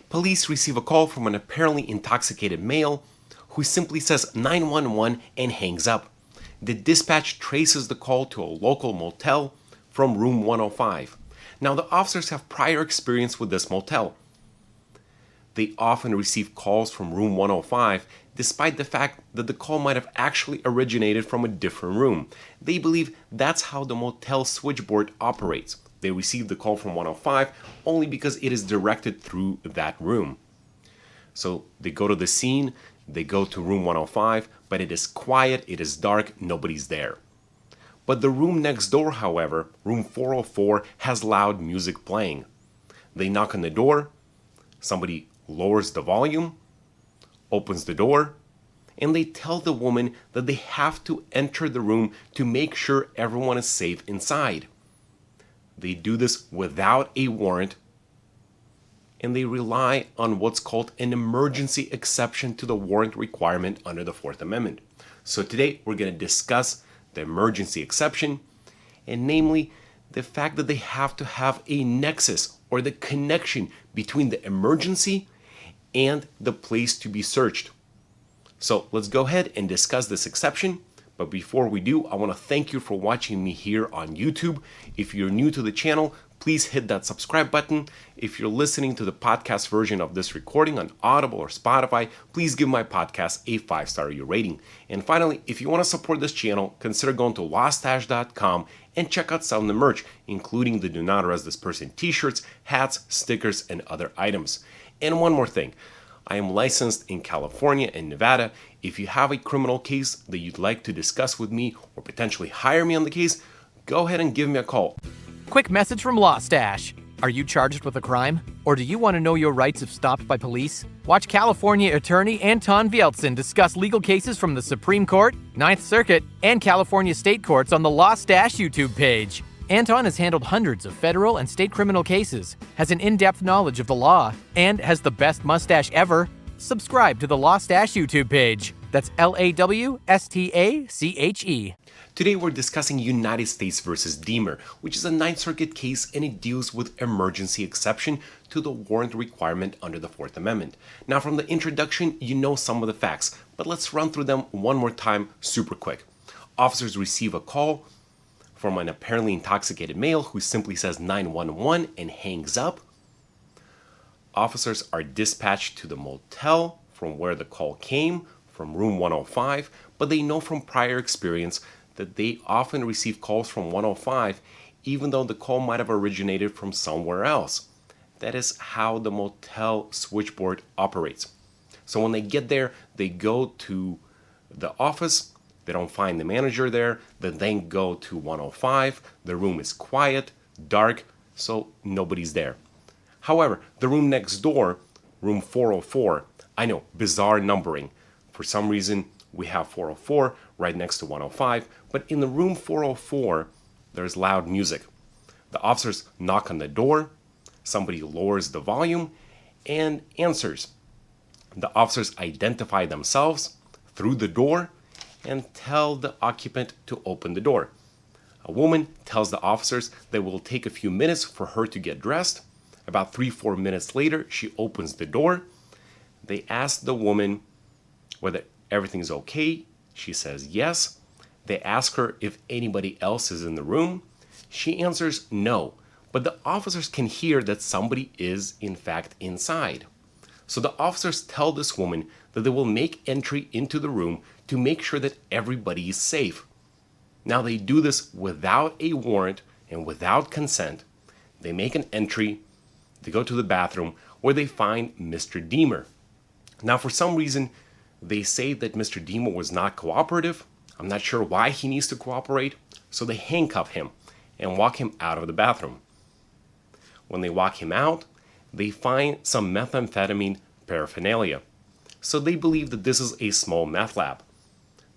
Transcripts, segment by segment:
Police receive a call from an apparently intoxicated male who simply says 911 and hangs up. The dispatch traces the call to a local motel from room 105. Now, the officers have prior experience with this motel. They often receive calls from room 105 despite the fact that the call might have actually originated from a different room. They believe that's how the motel switchboard operates. They receive the call from 105 only because it is directed through that room. So they go to the scene, they go to room 105, but it is quiet, it is dark, nobody's there. But the room next door, however, room 404, has loud music playing. They knock on the door, somebody lowers the volume, opens the door, and they tell the woman that they have to enter the room to make sure everyone is safe inside. They do this without a warrant, and they rely on what's called an emergency exception to the warrant requirement under the Fourth Amendment. So today we're going to discuss the emergency exception, and namely the fact that they have to have a nexus or the connection between the emergency and the place to be searched. So let's go ahead and discuss this exception. But before we do, I want to thank you for watching me here on YouTube. If you're new to the channel, please hit that subscribe button. If you're listening to the podcast version of this recording on Audible or Spotify, please give my podcast a 5-star review rating. And finally, if you want to support this channel, consider going to LAWSTACHE.com and check out some of the merch, including the Do Not Arrest This Person t-shirts, hats, stickers, and other items. And one more thing. I am licensed in California and Nevada. If you have a criminal case that you'd like to discuss with me or potentially hire me on the case, go ahead and give me a call. Quick message from LawStache. Are you charged with a crime? Or do you want to know your rights if stopped by police? Watch California attorney Anton Vieltsin discuss legal cases from the Supreme Court, Ninth Circuit, and California state courts on the LawStache YouTube page. Anton has handled hundreds of federal and state criminal cases, has an in-depth knowledge of the law, and has the best mustache ever. Subscribe to the LawStache YouTube page. That's LAWSTACHE. Today we're discussing United States versus Deemer, which is a Ninth Circuit case, and it deals with emergency exception to the warrant requirement under the Fourth Amendment. Now, from the introduction, you know some of the facts, but let's run through them one more time super quick. Officers receive a call from an apparently intoxicated male who simply says 911 and hangs up. Officers are dispatched to the motel from where the call came, from room 105, but they know from prior experience that they often receive calls from 105 even though the call might have originated from somewhere else. That is how the motel switchboard operates. So when they get there, they go to the office. They don't find the manager there. They then go to 105. The room is quiet, dark, so nobody's there. However, the room next door, room 404, I know, bizarre numbering. For some reason, we have 404 right next to 105, but in the room 404, there's loud music. The officers knock on the door, somebody lowers the volume, and answers. The officers identify themselves through the door and tell the occupant to open the door. A woman tells the officers that it will take a few minutes for her to get dressed. About 3-4 minutes later, she opens the door. They ask the woman whether everything's okay. She says yes. They ask her if anybody else is in the room. She answers no, but the officers can hear that somebody is in fact inside. So the officers tell this woman that they will make entry into the room to make sure that everybody is safe. Now they do this without a warrant and without consent. They make an entry, they go to the bathroom where they find Mr. Deemer. Now for some reason, they say that Mr. Deemer was not cooperative. I'm not sure why he needs to cooperate, so they handcuff him and walk him out of the bathroom. When they walk him out, they find some methamphetamine paraphernalia. So they believe that this is a small meth lab.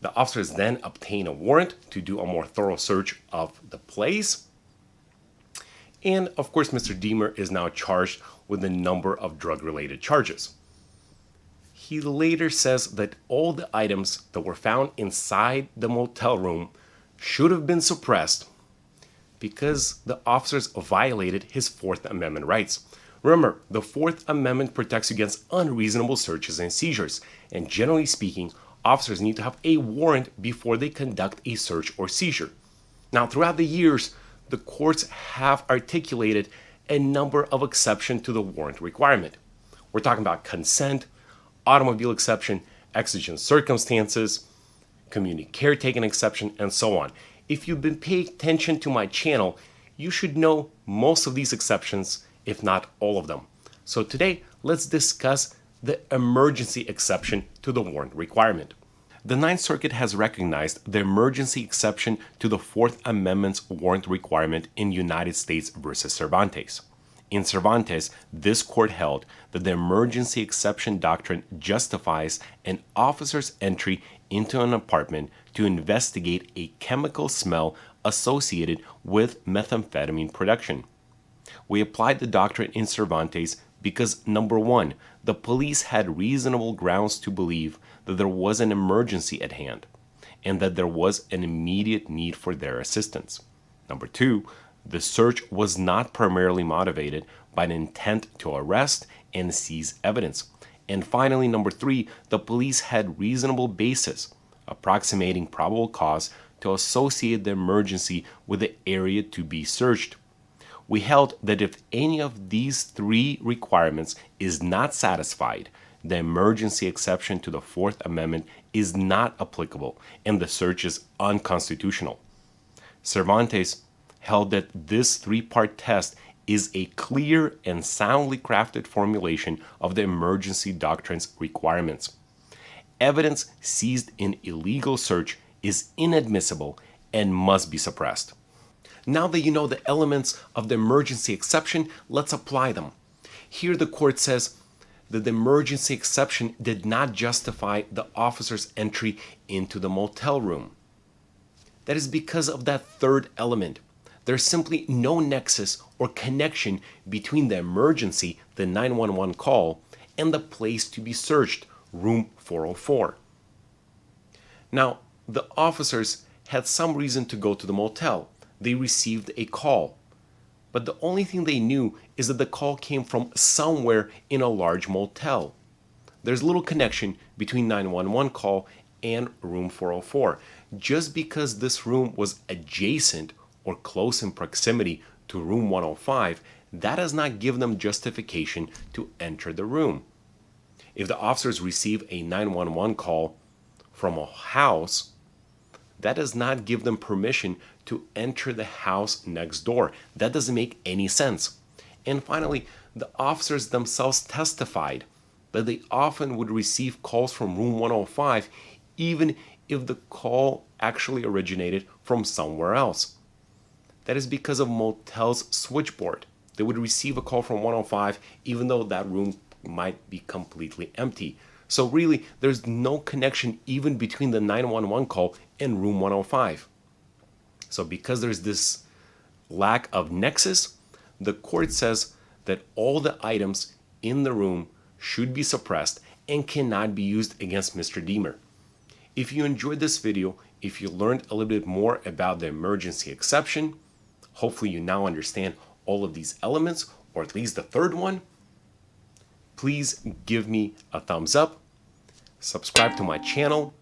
The officers then obtain a warrant to do a more thorough search of the place. And of course, Mr. Deemer is now charged with a number of drug-related charges. He later says that all the items that were found inside the motel room should have been suppressed because the officers violated his Fourth Amendment rights. Remember, the Fourth Amendment protects you against unreasonable searches and seizures, and generally speaking, officers need to have a warrant before they conduct a search or seizure. Now, throughout the years, the courts have articulated a number of exceptions to the warrant requirement. We're talking about consent, automobile exception, exigent circumstances, community caretaking exception, and so on. If you've been paying attention to my channel, you should know most of these exceptions, if not all of them. So today, let's discuss the emergency exception to the warrant requirement. The Ninth Circuit has recognized the emergency exception to the Fourth Amendment's warrant requirement in United States versus Cervantes. In Cervantes, this court held that the emergency exception doctrine justifies an officer's entry into an apartment to investigate a chemical smell associated with methamphetamine production. We applied the doctrine in Cervantes because, number one, the police had reasonable grounds to believe that there was an emergency at hand and that there was an immediate need for their assistance. Number two, the search was not primarily motivated by an intent to arrest and seize evidence. And finally, number three, the police had reasonable basis, approximating probable cause, to associate the emergency with the area to be searched. We held that if any of these three requirements is not satisfied, the emergency exception to the Fourth Amendment is not applicable and the search is unconstitutional. Cervantes held that this three-part test is a clear and soundly crafted formulation of the emergency doctrine's requirements. Evidence seized in illegal search is inadmissible and must be suppressed. Now that you know the elements of the emergency exception, let's apply them. Here the court says that the emergency exception did not justify the officer's entry into the motel room. That is because of that third element. There's simply no nexus or connection between the emergency, the 911 call, and the place to be searched, room 404. Now, the officers had some reason to go to the motel. They received a call. But the only thing they knew is that the call came from somewhere in a large motel. There's little connection between 911 call and room 404. Just because this room was adjacent or close in proximity to room 105, that does not give them justification to enter the room. If the officers receive a 911 call from a house, that does not give them permission to enter the house next door. That doesn't make any sense. And finally, the officers themselves testified that they often would receive calls from room 105 even if the call actually originated from somewhere else. That is because of motel's switchboard. They would receive a call from 105 even though that room might be completely empty. So really, there's no connection even between the 911 call and room 105. So because there's this lack of nexus, the court says that all the items in the room should be suppressed and cannot be used against Mr. Deemer. If you enjoyed this video, if you learned a little bit more about the emergency exception, hopefully you now understand all of these elements, or at least the third one, please give me a thumbs up, subscribe to my channel.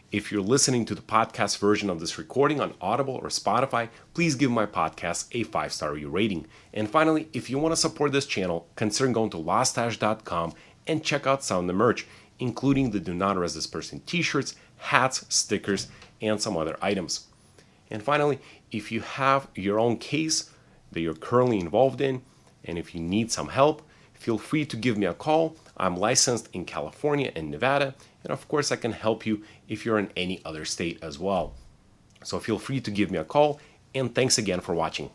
If you're listening to the podcast version of this recording on Audible or Spotify, please give my podcast a 5-star review rating. And finally, if you want to support this channel, consider going to LAWSTACHE.com and check out some of the merch, including the Do Not Arrest This Person t-shirts, hats, stickers, and some other items. And finally, if you have your own case that you're currently involved in, and if you need some help, feel free to give me a call. I'm licensed in California and Nevada, and of course I can help you if you're in any other state as well. So feel free to give me a call, and thanks again for watching.